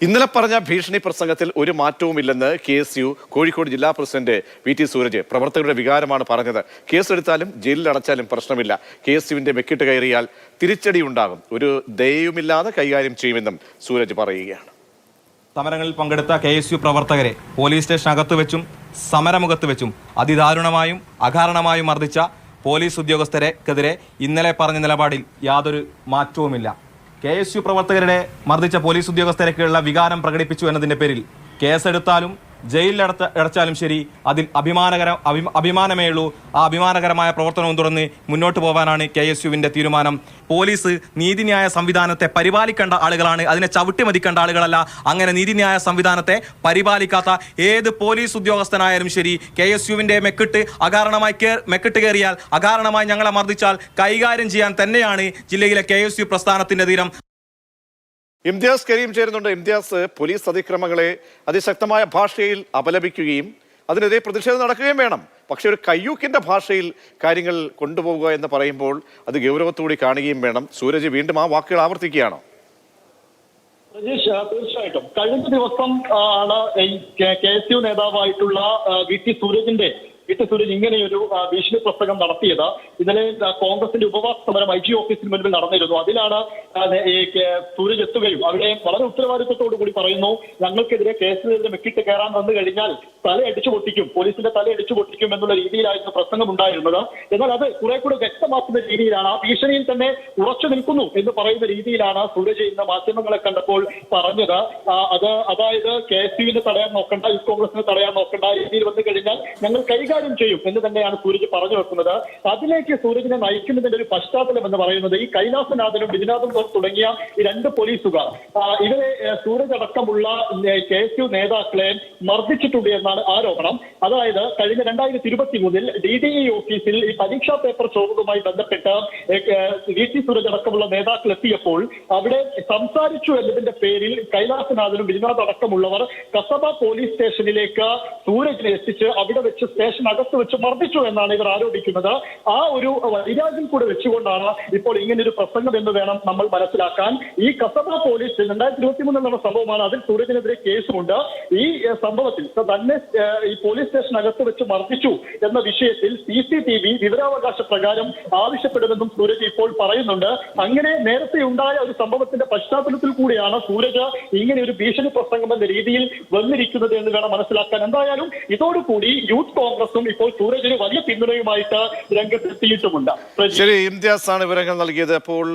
ഇന്നലെ പറഞ്ഞ ഭീഷണി പ്രസംഗത്തിൽ ഒരു മാറ്റവുമില്ലെന്ന് KSU കോഴിക്കോട് ജില്ലാ പ്രസിഡന്റ് VT സൂരജ് പ്രവർത്തകരുടെ വികാരമാണ് പറഞ്ഞത്. കേസെടുത്താലും ജയിലിൽ അടച്ചാലും പ്രശ്നമില്ല. KSUവിന്റെ വെക്കിട്ട് കയറിയാൽ തിരിച്ചടി ഉണ്ടാകും. ഒരു ദയയുമില്ലാതെ കൈകാര്യം ചെയ്യുമെന്നും സൂരജ് പറയുകയാണ്. സമരങ്ങളിൽ പങ്കെടുത്ത KSU പ്രവർത്തകരെ പോലീസ് സ്റ്റേഷനകത്ത് വെച്ചും സമരമുഖത്ത് വെച്ചും അതിദാരുണമായും അകാരണമായും മർദ്ദിച്ച പോലീസ് ഉദ്യോഗസ്ഥരെക്കെതിരെ ഇന്നലെ പറഞ്ഞ നിലപാടിൽ യാതൊരു മാറ്റവുമില്ല. KSU പ്രവർത്തകരുടെ മർദ്ദിച്ച പോലീസ് ഉദ്യോഗസ്ഥരെക്കുള്ള വികാരം പ്രകടിപ്പിച്ചു എന്നതിന്റെ പേരിൽ കേസെടുത്താലും ജയിലിലടച്ചാലും ശരി, അതിൽ അഭിമാനമേ ഉള്ളൂ. ആ അഭിമാനകരമായ പ്രവർത്തനവും തുടർന്ന് മുന്നോട്ട് പോകാനാണ് KSUവിന്റെ തീരുമാനം. പോലീസ് നീതിന്യായ സംവിധാനത്തെ പരിപാലിക്കേണ്ട ആളുകളാണ്, അതിനെ ചവിട്ടിമതിക്കേണ്ട ആളുകളല്ല. അങ്ങനെ നീതിന്യായ സംവിധാനത്തെ പരിപാലിക്കാത്ത ഏത് പോലീസ് ഉദ്യോഗസ്ഥനായാലും ശരി, KSUവിന്റെ മെക്കിട്ട് കയറിയാൽ, അകാരണമായി ഞങ്ങളെ മർദ്ദിച്ചാൽ കൈകാര്യം ചെയ്യാൻ തന്നെയാണ് ജില്ലയിലെ KSU പ്രസ്ഥാനത്തിന്റെ തീരം. ഇംതിയാസ് കരീം ചേരുന്നുണ്ട്. ഇംതിയാസ്, പോലീസ് അതിക്രമങ്ങളെ അതിശക്തമായ ഭാഷയിൽ അപലപിക്കുകയും അതിനെതിരെ പ്രതിഷേധം നടക്കുകയും വേണം. പക്ഷെ ഒരു കയ്യൂക്കിന്റെ ഭാഷയിൽ കാര്യങ്ങൾ കൊണ്ടുപോകുക എന്ന് പറയുമ്പോൾ അത് ഗൗരവത്തോടെ കാണുകയും വേണം. സൂരജ് വീണ്ടും ആ വാക്കുകൾ ആവർത്തിക്കുകയാണോ? രജീഷ്, തീർച്ചയായിട്ടും കഴിഞ്ഞ ദിവസം ആണ് KSU നേതാവായിട്ടുള്ള VT സൂരജ് ഇങ്ങനെയൊരു ഭീഷണി പ്രസംഗം നടത്തിയത്. ഇന്നലെ കോൺഗ്രസിന്റെ ഉപവാസ സമരം IG ഓഫീസിന് മുൻപിൽ നടന്നിരുന്നു. അതിലാണ് സൂരജ് എത്തുകയും അവിടെ വളരെ ഉത്തരവാദിത്വത്തോടു കൂടി പറയുന്നു, ഞങ്ങൾക്കെതിരെ കേസിനെതിരെ മെക്കിട്ട് കയറാൻ വന്നു കഴിഞ്ഞാൽ തലയടിച്ചു പൊട്ടിക്കും, പോലീസിന്റെ തലയടിച്ചു പൊട്ടിക്കും എന്നുള്ള രീതിയിലായിരുന്നു പ്രസംഗം ഉണ്ടായിരുന്നത്. എന്നാൽ അത് കുറെ കൂടെ വ്യക്തമാക്കുന്ന രീതിയിലാണ്, ആ ഭീഷണിയിൽ തന്നെ ഉറച്ചു നിൽക്കുന്നു എന്ന് പറയുന്ന രീതിയിലാണ് സൂരജ് ഇന്ന് മാധ്യമങ്ങളെ കണ്ടപ്പോൾ പറഞ്ഞത്. അതായത് KSUവിനെ തടയാൻ നോക്കണ്ട, യൂത്ത് കോൺഗ്രസിനെ തടയാൻ നോക്കണ്ട, രീതിയിൽ വന്നു കഴിഞ്ഞാൽ ഞങ്ങൾ കൈകാര്യം ചെയ്യും എന്ന് തന്നെയാണ് സൂരജ് പറഞ്ഞു വെക്കുന്നത്. അതിലേക്ക് സൂരജിനെ നയിക്കുന്നതിന്റെ ഒരു പശ്ചാത്തലം എന്ന് പറയുന്നത് ഈ കൈലാസനാഥനും ബിജുനാഥും തുടങ്ങിയ ഈ രണ്ട് പോലീസുകാർ ഇവരെ സൂരജ് അടക്കമുള്ള KSU നേതാക്കളെ മർദ്ദിച്ചിട്ടുണ്ട് എന്നാണ് ആരോപണം. അതായത് കഴിഞ്ഞ 2023 DDE ഓഫീസിൽ ഈ പരീക്ഷാ പേപ്പർ ചോർന്നതുമായി ബന്ധപ്പെട്ട് VT സൂരജ് അടക്കമുള്ള നേതാക്കൾ എത്തിയപ്പോൾ അവിടെ സംസാരിച്ചു എന്നതിന്റെ പേരിൽ കൈലാസനാഥനും ബിജുനാഥ് അടക്കമുള്ളവർ കസബ പോലീസ് സ്റ്റേഷനിലേക്ക് സൂരജിനെ എത്തിച്ച് അവിടെ വെച്ച് സ്റ്റേഷനകത്ത് വെച്ച് മർദ്ദിച്ചു എന്നാണ് ഇവർ ആരോപിക്കുന്നത്. ആ ഒരു വൈരാഗ്യം കൂടെ വെച്ചുകൊണ്ടാണ് ഇപ്പോൾ ഇങ്ങനൊരു പ്രസംഗം എന്ന് വേണം നമ്മൾ മനസ്സിലാക്കാൻ. ഈ കസബ പോലീസ് 2023 നടന്ന സംഭവമാണ്. അതിൽ സൂരജിനെതിരെ കേസുമുണ്ട്. ഈ സംഭവത്തിൽ തന്നെ ഈ പോലീസ് സ്റ്റേഷനകത്ത് വെച്ച് മർദ്ദിച്ചു എന്ന വിഷയത്തിൽ CCTV വിവരാവകാശ പ്രകാരം ആവശ്യപ്പെടുമെന്നും സൂരജ് ഇപ്പോൾ പറയുന്നുണ്ട്. അങ്ങനെ നേരത്തെ ഉണ്ടായ ഒരു സംഭവത്തിന്റെ പശ്ചാത്തലത്തിൽ കൂടിയാണ് സൂരജ് ഇങ്ങനെ ഒരു ഭീഷണി പ്രസംഗം എന്ന രീതിയിൽ വന്നിരിക്കുന്നത് എന്ന് വേണം മനസ്സിലാക്കാൻ. എന്തായാലും ഇതോടുകൂടി യൂത്ത് കോൺഗ്രസും ഇപ്പോൾ സൂരജിന് വലിയ പിന്തുണയുമായിട്ട് രംഗത്തെത്തിയിട്ടുമുണ്ട്. ശരി, ഇംതിയാസ് ആണ് വിവരങ്ങൾ നൽകിയത്. അപ്പോൾ